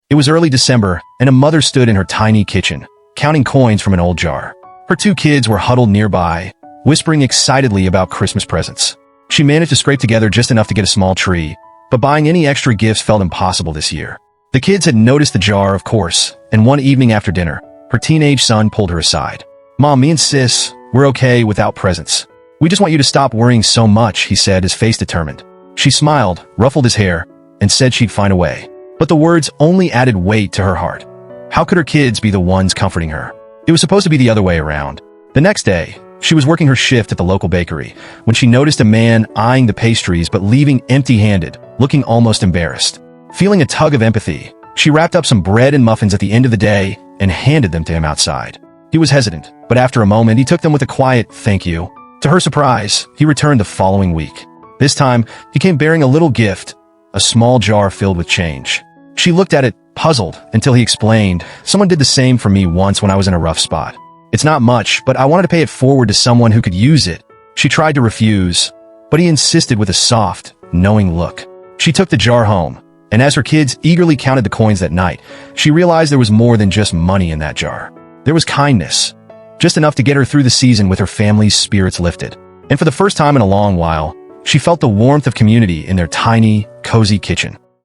It was early December, and a mother stood in her tiny kitchen, counting coins from an old jar. Her two kids were huddled nearby, whispering excitedly about Christmas presents. She managed to scrape together just enough to get a small tree, but buying any extra gifts felt impossible this year. The kids had noticed the jar, of course, and one evening after dinner, her teenage son pulled her aside. "Mom, me and Sis, we're okay without presents. We just want you to stop worrying so much," he said, his face determined. She smiled, ruffled his hair, and said she'd find a way. But the words only added weight to her heart. How could her kids be the ones comforting her? It was supposed to be the other way around. The next day, she was working her shift at the local bakery when she noticed a man eyeing the pastries but leaving empty-handed, looking almost embarrassed. Feeling a tug of empathy, she wrapped up some bread and muffins at the end of the day and handed them to him outside. He was hesitant, but after a moment, he took them with a quiet "thank you." To her surprise, he returned the following week. This time, he came bearing a little gift, a small jar filled with change. She looked at it, puzzled, until he explained, "Someone did the same for me once when I was in a rough spot. It's not much, but I wanted to pay it forward to someone who could use it." She tried to refuse, but he insisted with a soft, knowing look. She took the jar home, and as her kids eagerly counted the coins that night, she realized there was more than just money in that jar. There was kindness, just enough to get her through the season with her family's spirits lifted. And for the first time in a long while, she felt the warmth of community in their tiny, cozy kitchen.